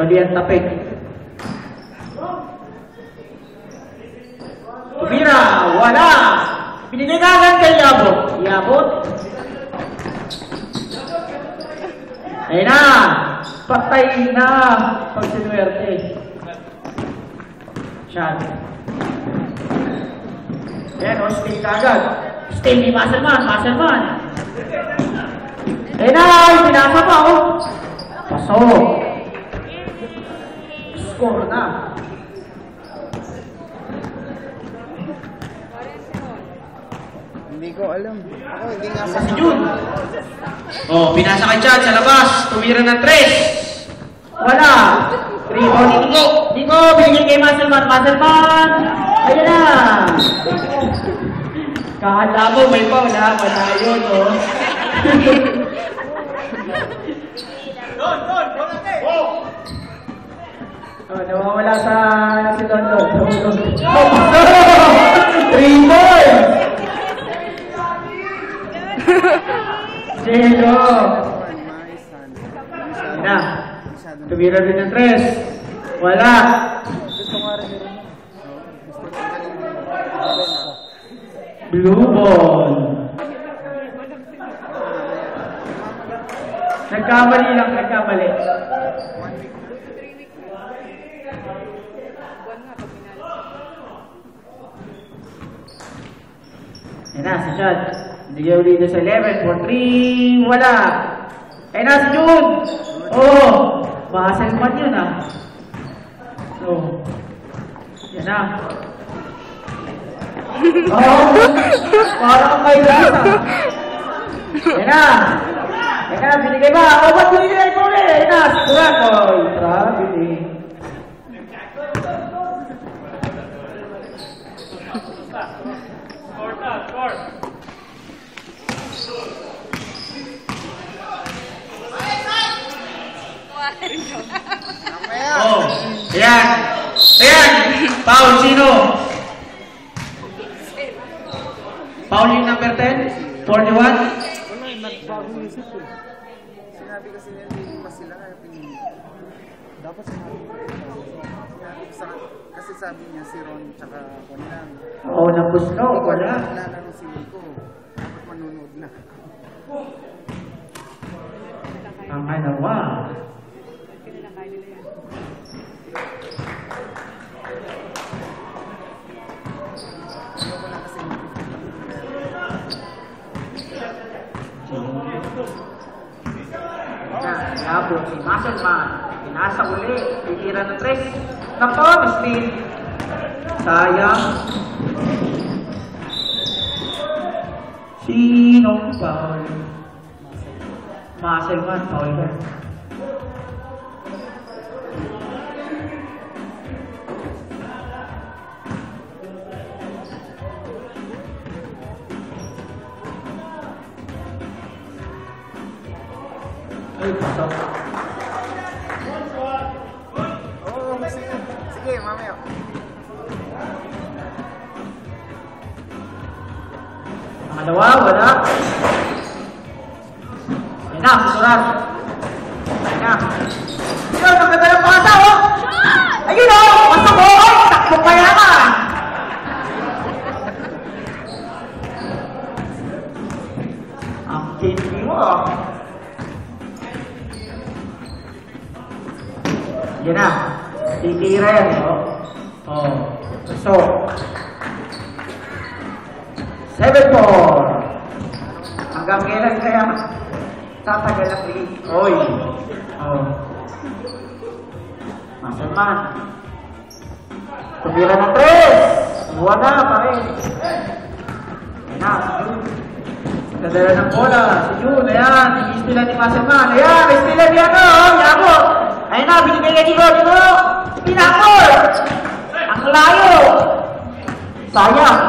Mali ang tapik. Tumira, wala. Binigay na agad kay Yabot. Yabot. Ayun na. Patay na. Pag sinuwerte. Shot. Ayan, o, stay ka agad. Stay ni Muscleman. Muscleman. Ayun na. Pinasa pa, o. Pasok. Score na. Hindi ko alam. Hindi nga Sa si Jun. Oh, pinasa kay Chad sa labas. Tumira ng 3. Wala. 3 ball ni Nico. Nico, binigyan kay Muscleman. Muscleman. Ayun na. Kahanda mo, may pa. Wala. Wala yun, oh. Oh, nawawala sa si London. 3 balls! Zero! Na. Tumira rin ng 3. Wala. Blue ball. Nagkamali lang, nagkamali. Ayan na, si Chad. Hindi kayo dito sa 11 for 3. Wala. Ayan na, si Jun. Oh, Muscleman yun, ah. So, yan na. Oh, para kang may lasa. Ayan na. Ayan na, binigay ba? O, ba't binigay ko ulit? Ayan na, siguran. Oh, tragedy. Oh, ayan. Ayan. Foul, sino? Foul yung number 10? 41? Wala, nagbagong isip eh. Sinabi kasi niya hindi pa sila kaya pinili. Dapat sinabi ko kasi sabi niya si Ron tsaka Juan lang. Oo, nabusno. Wala. Lalaro si Nico. Dapat manunod na. Ang kanawa. Tapos si Muscleman, pinasa uli, titira ng 3. Nako, Mislin. Sayang. Sinong foul? Muscleman, foul ka. Ay, pasok. Oo, sige. Sige, mamaya. Pangalawa, wala. Ayan na, susurat. Ayan na. Ayun, maganda ng pasa, oh! Ayun, oh! Pasok, oh! Takbo kaya ka! Ang kinti mo, oh. Yan na. Titira yan, oh. Oh. So. 7-4. Hanggang kailan kaya tatagal ang lead? Oy. Oh. Muscleman. Tumira ng 3. Wala pa rin. Yan na. Nadala ng bola. Si Jun. Ayan. Istilan ni Muscleman. Ayan. Istilan niya, no? Yabot. Ayun na, binigay ka dito, dito! Pinakol! Ang layo! Sayang!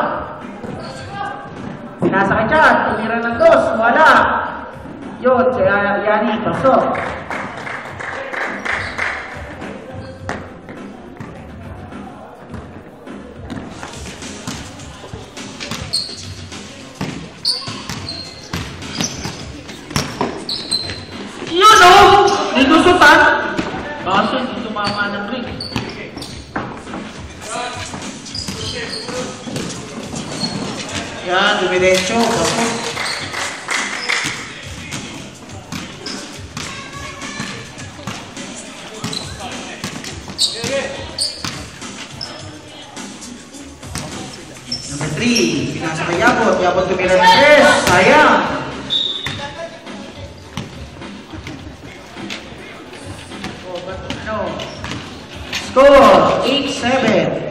Pinasa kay Chad, tumira ng 2, wala! Yun, si Yani, pasok. Yun, oh! Nilusutan! Kaso, dito dumiretso. Bago. Number 3, pinasa kay Yabot. Yabot tumira ng 3. Sayang. Score, 8-7.